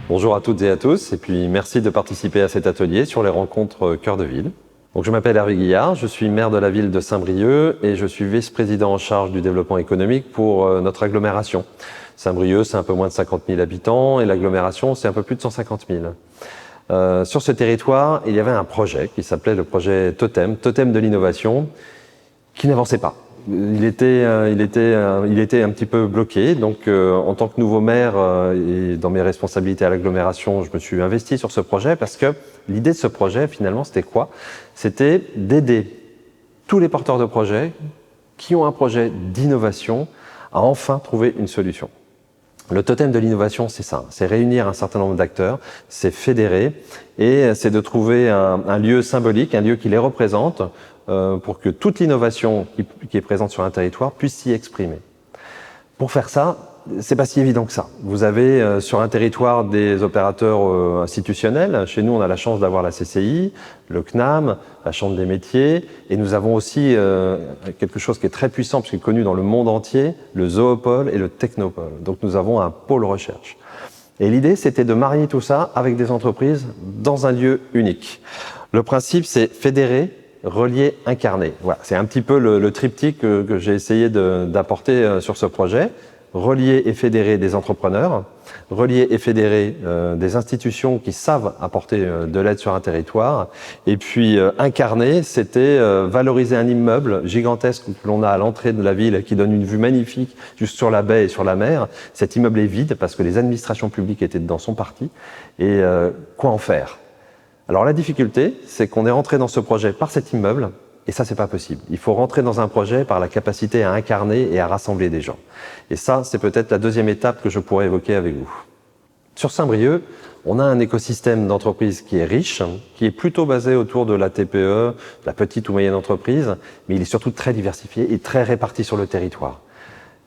Bonjour à toutes et à tous, et puis merci de participer à cet atelier sur les rencontres Cœur de Ville. Donc, je m'appelle Hervé Guillard, je suis maire de la ville de Saint-Brieuc et je suis vice-président en charge du développement économique pour notre agglomération. Saint-Brieuc, c'est un peu moins de 50 000 habitants et l'agglomération, c'est un peu plus de 150 000. Sur ce territoire, il y avait un projet qui s'appelait le projet Totem de l'innovation, qui n'avançait pas. Il était un petit peu bloqué, donc en tant que nouveau maire et dans mes responsabilités à l'agglomération, je me suis investi sur ce projet parce que l'idée de ce projet, finalement, c'était quoi? C'était d'aider tous les porteurs de projets qui ont un projet d'innovation à enfin trouver une solution. Le totem de l'innovation, c'est ça, c'est réunir un certain nombre d'acteurs, c'est fédérer et c'est de trouver un lieu symbolique, un lieu qui les représente pour que toute l'innovation qui est présente sur un territoire puisse s'y exprimer. Pour faire ça, c'est pas si évident que ça. Vous avez sur un territoire des opérateurs institutionnels. Chez nous, on a la chance d'avoir la CCI, le CNAM, la Chambre des métiers, et nous avons aussi quelque chose qui est très puissant, puisqu'il est connu dans le monde entier, le zoopole et le technopole. Donc nous avons un pôle recherche. Et l'idée, c'était de marier tout ça avec des entreprises dans un lieu unique. Le principe, c'est fédérer, relier, incarner. Voilà, c'est un petit peu le triptyque que j'ai essayé d'apporter sur ce projet. Relier et fédérer des entrepreneurs, relier et fédérer des institutions qui savent apporter de l'aide sur un territoire, et puis incarner, c'était valoriser un immeuble gigantesque que l'on a à l'entrée de la ville, qui donne une vue magnifique juste sur la baie et sur la mer. Cet immeuble est vide parce que les administrations publiques étaient dedans, sont parties, et quoi en faire? Alors la difficulté, c'est qu'on est rentré dans ce projet par cet immeuble, et ça, c'est pas possible. Il faut rentrer dans un projet par la capacité à incarner et à rassembler des gens. Et ça, c'est peut-être la deuxième étape que je pourrais évoquer avec vous. Sur Saint-Brieuc, on a un écosystème d'entreprises qui est riche, qui est plutôt basé autour de la TPE, la petite ou moyenne entreprise, mais il est surtout très diversifié et très réparti sur le territoire.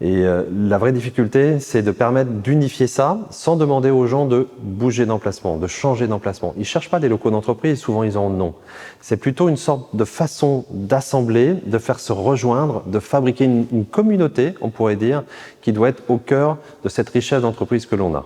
Et la vraie difficulté, c'est de permettre d'unifier ça sans demander aux gens de bouger d'emplacement, de changer d'emplacement. Ils ne cherchent pas des locaux d'entreprise, souvent ils en ont. C'est plutôt une sorte de façon d'assembler, de faire se rejoindre, de fabriquer une communauté, on pourrait dire, qui doit être au cœur de cette richesse d'entreprise que l'on a.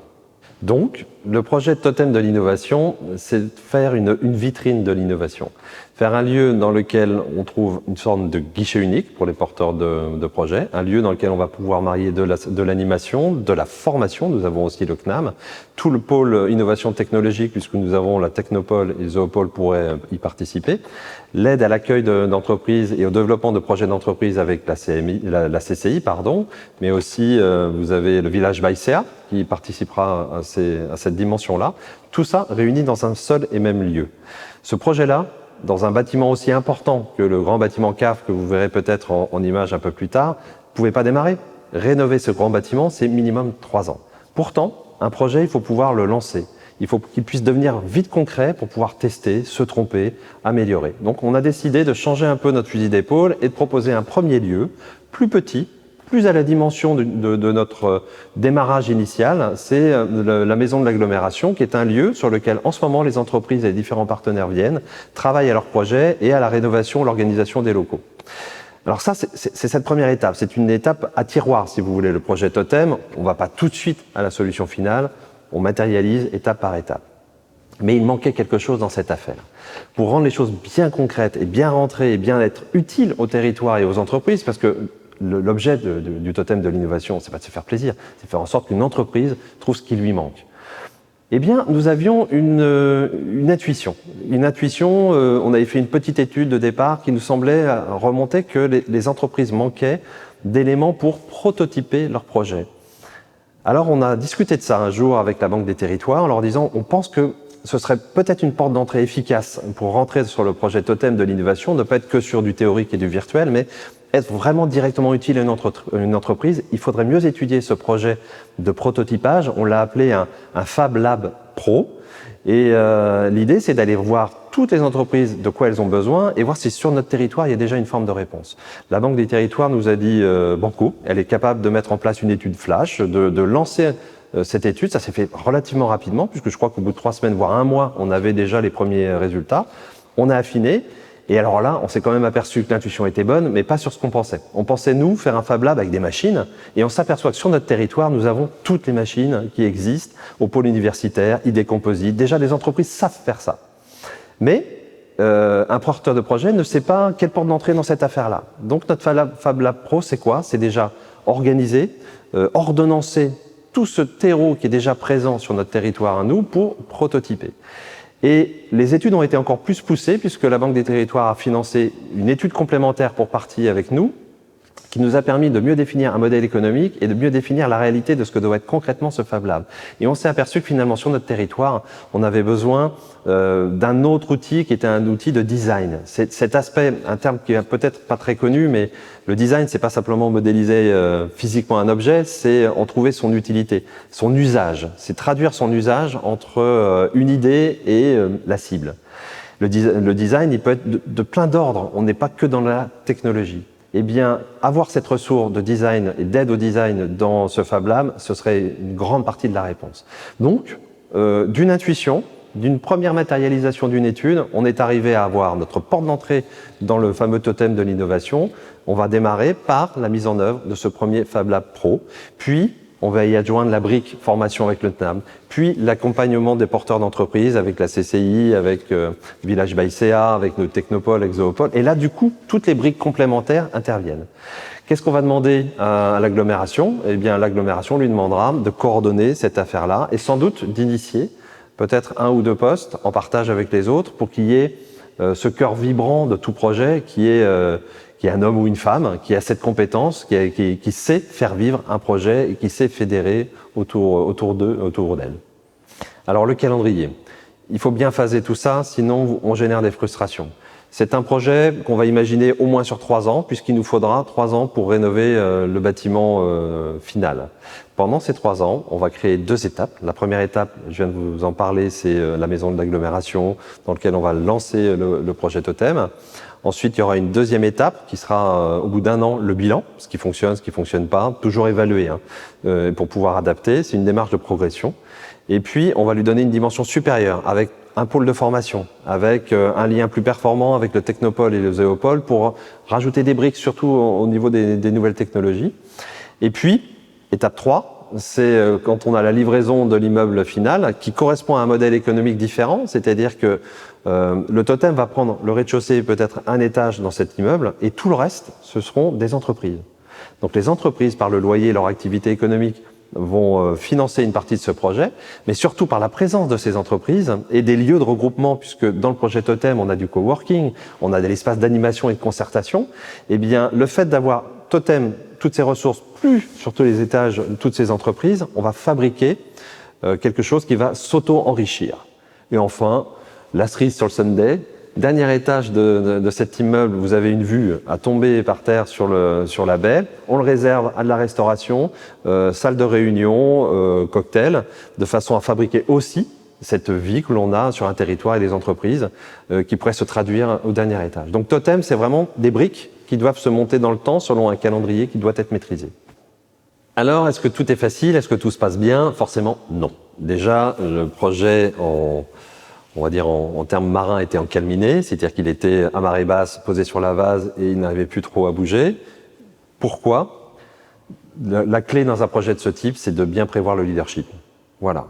Donc, le projet Totem de l'innovation, c'est de faire une vitrine de l'innovation. Faire un lieu dans lequel on trouve une sorte de guichet unique pour les porteurs de projets, un lieu dans lequel on va pouvoir marier de l'animation, de la formation, nous avons aussi le CNAM, tout le pôle innovation technologique, puisque nous avons la Technopole et le Zoopole pourraient y participer, l'aide à l'accueil d'entreprises et au développement de projets d'entreprise avec la CCI, mais aussi vous avez le village Baïséa qui participera à cette dimension-là. Tout ça réuni dans un seul et même lieu. Ce projet-là, dans un bâtiment aussi important que le grand bâtiment CAF que vous verrez peut-être en image un peu plus tard, ne pouvait pas démarrer. Rénover ce grand bâtiment, c'est minimum 3 ans. Pourtant, un projet, il faut pouvoir le lancer. Il faut qu'il puisse devenir vite concret pour pouvoir tester, se tromper, améliorer. Donc on a décidé de changer un peu notre fusil d'épaule et de proposer un premier lieu, plus petit, plus à la dimension de notre démarrage initial, c'est la maison de l'agglomération, qui est un lieu sur lequel en ce moment les entreprises et les différents partenaires viennent, travaillent à leurs projets et à la rénovation, l'organisation des locaux. Alors ça, c'est cette première étape. C'est une étape à tiroir, si vous voulez, le projet Totem. On ne va pas tout de suite à la solution finale, on matérialise étape par étape. Mais il manquait quelque chose dans cette affaire. Pour rendre les choses bien concrètes et bien rentrées et bien être utiles au territoire et aux entreprises, parce que l'objet du totem de l'innovation, c'est pas de se faire plaisir, c'est de faire en sorte qu'une entreprise trouve ce qui lui manque. Eh bien, nous avions une intuition. On avait fait une petite étude de départ qui nous semblait remonter que les entreprises manquaient d'éléments pour prototyper leur projet. Alors, on a discuté de ça un jour avec la Banque des Territoires en leur disant, on pense que ce serait peut-être une porte d'entrée efficace pour rentrer sur le projet Totem de l'innovation, ne pas être que sur du théorique et du virtuel, mais être vraiment directement utile à une entreprise. Il faudrait mieux étudier ce projet de prototypage. On l'a appelé un Fab Lab Pro. Et l'idée, c'est d'aller voir toutes les entreprises de quoi elles ont besoin et voir si sur notre territoire, il y a déjà une forme de réponse. La Banque des Territoires nous a dit banco, elle est capable de mettre en place une étude flash, de lancer cette étude. Ça s'est fait relativement rapidement, puisque je crois qu'au bout de 3 semaines, voire 1 mois, on avait déjà les premiers résultats. On a affiné. Et alors là, on s'est quand même aperçu que l'intuition était bonne, mais pas sur ce qu'on pensait. On pensait, nous, faire un Fab Lab avec des machines, et on s'aperçoit que sur notre territoire, nous avons toutes les machines qui existent, au pôle universitaire, ID Composite. Déjà, les entreprises savent faire ça. Mais un porteur de projet ne sait pas quelle porte d'entrée dans cette affaire-là. Donc notre Fab Lab Pro, c'est quoi? C'est déjà organiser, ordonnancer tout ce terreau qui est déjà présent sur notre territoire à nous pour prototyper. Et les études ont été encore plus poussées puisque la Banque des Territoires a financé une étude complémentaire pour partie avec nous qui nous a permis de mieux définir un modèle économique et de mieux définir la réalité de ce que doit être concrètement ce Fab Lab. Et on s'est aperçu que finalement sur notre territoire, on avait besoin d'un autre outil qui était un outil de design. Cet aspect, un terme qui est peut-être pas très connu, mais le design, c'est pas simplement modéliser physiquement un objet, c'est en trouver son utilité, son usage. C'est traduire son usage entre une idée et la cible. Le design, il peut être de plein d'ordres. On n'est pas que dans la technologie. Eh bien, avoir cette ressource de design et d'aide au design dans ce Fab Lab, ce serait une grande partie de la réponse. Donc, d'une intuition, d'une première matérialisation d'une étude, on est arrivé à avoir notre porte d'entrée dans le fameux totem de l'innovation. On va démarrer par la mise en œuvre de ce premier Fab Lab Pro, puis on va y adjoindre la brique formation avec le TNAM, puis l'accompagnement des porteurs d'entreprise avec la CCI, avec Village by CA, avec nos technopoles, avec Zoopole. Et là, du coup, toutes les briques complémentaires interviennent. Qu'est-ce qu'on va demander à l'agglomération? Eh bien, l'agglomération lui demandera de coordonner cette affaire-là et sans doute d'initier peut-être 1 ou 2 postes en partage avec les autres pour qu'il y ait ce cœur vibrant de tout projet qui est un homme ou une femme qui a cette compétence, qui sait faire vivre un projet et qui sait fédérer autour d'elle. Alors le calendrier, il faut bien phaser tout ça, sinon on génère des frustrations. C'est un projet qu'on va imaginer au moins sur 3 ans, puisqu'il nous faudra 3 ans pour rénover le bâtiment final. Pendant ces 3 ans, on va créer 2 étapes. La première étape, je viens de vous en parler, c'est la maison de l'agglomération, dans laquelle on va lancer le projet Totem. Ensuite, il y aura une deuxième étape qui sera, au bout d'1 an, le bilan, ce qui fonctionne pas, toujours évaluer pour pouvoir adapter. C'est une démarche de progression. Et puis, on va lui donner une dimension supérieure avec un pôle de formation, avec un lien plus performant avec le Technopole et le Zoopole pour rajouter des briques, surtout au niveau des nouvelles technologies. Et puis, étape 3, c'est quand on a la livraison de l'immeuble final qui correspond à un modèle économique différent, c'est-à-dire que le Totem va prendre le rez-de-chaussée, peut-être un étage dans cet immeuble, et tout le reste, ce seront des entreprises. Donc les entreprises, par le loyer et leur activité économique, vont financer une partie de ce projet, mais surtout par la présence de ces entreprises et des lieux de regroupement, puisque dans le projet Totem, on a du coworking, on a de l'espace d'animation et de concertation. Eh bien, le fait d'avoir Totem, toutes ces ressources, plus sur tous les étages, toutes ces entreprises, on va fabriquer quelque chose qui va s'auto-enrichir. Et enfin, la cerise sur le sundae, dernier étage de cet immeuble, vous avez une vue à tomber par terre sur la baie. On le réserve à de la restauration, salle de réunion, cocktail, de façon à fabriquer aussi cette vie que l'on a sur un territoire et des entreprises qui pourraient se traduire au dernier étage. Donc Totem, c'est vraiment des briques qui doivent se monter dans le temps selon un calendrier qui doit être maîtrisé. Alors, est-ce que tout est facile? Est-ce que tout se passe bien? Forcément, non. Déjà, le projet on va dire en termes marins, était encalminé, c'est-à-dire qu'il était à marée basse, posé sur la vase et il n'arrivait plus trop à bouger. Pourquoi? La clé dans un projet de ce type, c'est de bien prévoir le leadership. Voilà.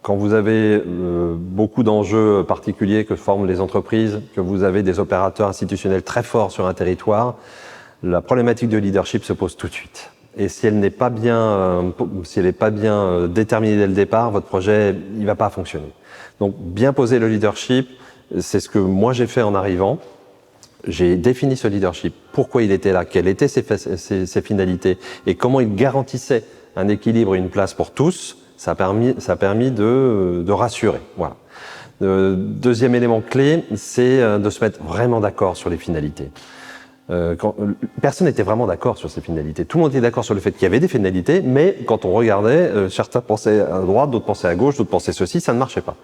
Quand vous avez beaucoup d'enjeux particuliers que forment les entreprises, que vous avez des opérateurs institutionnels très forts sur un territoire, la problématique de leadership se pose tout de suite. Et si elle n'est pas bien, déterminée dès le départ, votre projet, il va pas fonctionner. Donc, bien poser le leadership, c'est ce que moi j'ai fait en arrivant. J'ai défini ce leadership, pourquoi il était là, quelles étaient ses finalités et comment il garantissait un équilibre et une place pour tous. Ça a permis de rassurer. Voilà. Deuxième élément clé, c'est de se mettre vraiment d'accord sur les finalités. Personne n'était vraiment d'accord sur ces finalités. Tout le monde était d'accord sur le fait qu'il y avait des finalités, mais quand on regardait, certains pensaient à droite, d'autres pensaient à gauche, d'autres pensaient ceci, ça ne marchait pas.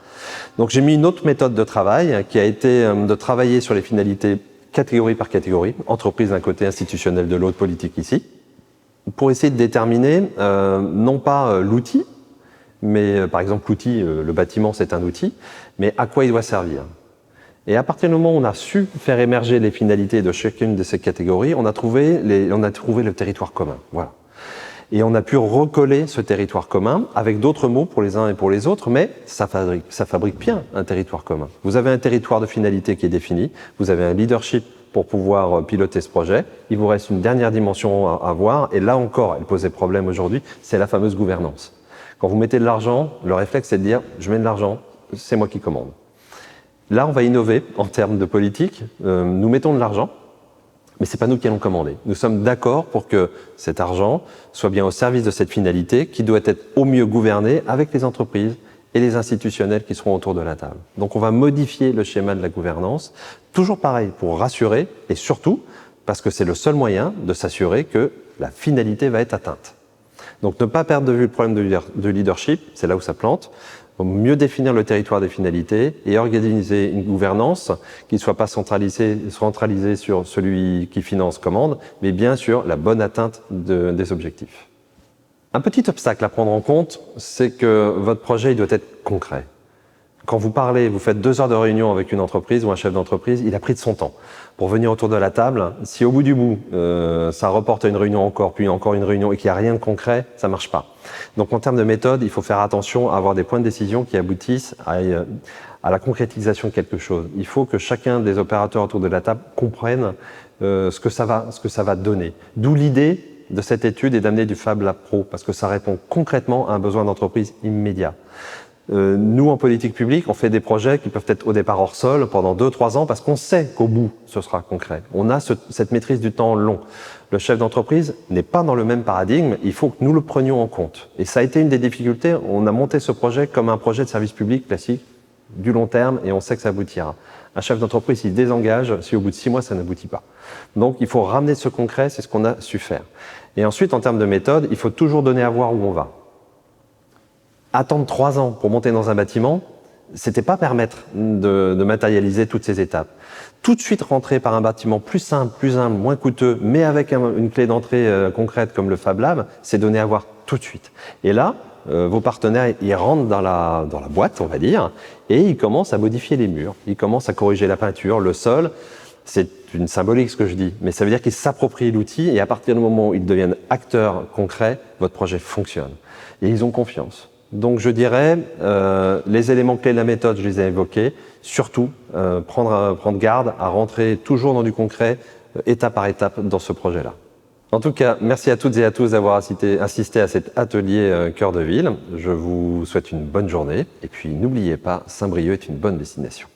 Donc j'ai mis une autre méthode de travail qui a été de travailler sur les finalités catégorie par catégorie, entreprise d'un côté, institutionnel de l'autre, politique ici, pour essayer de déterminer non pas l'outil, mais par exemple l'outil, le bâtiment c'est un outil, mais à quoi il doit servir. Et à partir du moment où on a su faire émerger les finalités de chacune de ces catégories, on a trouvé le territoire commun. Voilà. Et on a pu recoller ce territoire commun avec d'autres mots pour les uns et pour les autres, mais ça fabrique bien un territoire commun. Vous avez un territoire de finalité qui est défini, vous avez un leadership pour pouvoir piloter ce projet. Il vous reste une dernière dimension à voir, et là encore, elle posait problème aujourd'hui, c'est la fameuse gouvernance. Quand vous mettez de l'argent, le réflexe c'est de dire « je mets de l'argent, c'est moi qui commande ». Là, on va innover en termes de politique, nous mettons de l'argent, mais ce n'est pas nous qui allons commander. Nous sommes d'accord pour que cet argent soit bien au service de cette finalité qui doit être au mieux gouvernée avec les entreprises et les institutionnels qui seront autour de la table. Donc on va modifier le schéma de la gouvernance, toujours pareil, pour rassurer et surtout parce que c'est le seul moyen de s'assurer que la finalité va être atteinte. Donc ne pas perdre de vue le problème de leadership, c'est là où ça plante. Mieux définir le territoire des finalités et organiser une gouvernance qui ne soit pas centralisée sur celui qui finance commande, mais bien sûr la bonne atteinte des objectifs. Un petit obstacle à prendre en compte, c'est que votre projet il doit être concret. Quand vous parlez, vous faites 2 heures de réunion avec une entreprise ou un chef d'entreprise, il a pris de son temps pour venir autour de la table. Si au bout du bout, ça reporte à une réunion encore, puis encore une réunion et qu'il n'y a rien de concret, ça ne marche pas. Donc en termes de méthode, il faut faire attention à avoir des points de décision qui aboutissent à la concrétisation de quelque chose. Il faut que chacun des opérateurs autour de la table comprenne ce que ça va donner. D'où l'idée de cette étude est d'amener du Fab Lab Pro, parce que ça répond concrètement à un besoin d'entreprise immédiat. Nous, en politique publique, on fait des projets qui peuvent être au départ hors sol pendant 2-3 ans parce qu'on sait qu'au bout, ce sera concret. On a cette maîtrise du temps long. Le chef d'entreprise n'est pas dans le même paradigme, il faut que nous le prenions en compte. Et ça a été une des difficultés, on a monté ce projet comme un projet de service public classique, du long terme, et on sait que ça aboutira. Un chef d'entreprise, il désengage si au bout de 6 mois, ça n'aboutit pas. Donc, il faut ramener ce concret, c'est ce qu'on a su faire. Et ensuite, en termes de méthode, il faut toujours donner à voir où on va. Attendre 3 ans pour monter dans un bâtiment, c'était pas permettre de matérialiser toutes ces étapes. Tout de suite rentrer par un bâtiment plus simple, plus humble, moins coûteux, mais avec une clé d'entrée concrète comme le Fab Lab, c'est donner à voir tout de suite. Et là, vos partenaires, ils rentrent dans la boîte, on va dire, et ils commencent à modifier les murs, ils commencent à corriger la peinture, le sol. C'est une symbolique ce que je dis, mais ça veut dire qu'ils s'approprient l'outil et à partir du moment où ils deviennent acteurs concrets, votre projet fonctionne. Et ils ont confiance. Donc je dirais, les éléments clés de la méthode, je les ai évoqués. Surtout, prendre garde à rentrer toujours dans du concret, étape par étape, dans ce projet-là. En tout cas, merci à toutes et à tous d'avoir assisté à cet atelier Cœur de Ville. Je vous souhaite une bonne journée. Et puis n'oubliez pas, Saint-Brieuc est une bonne destination.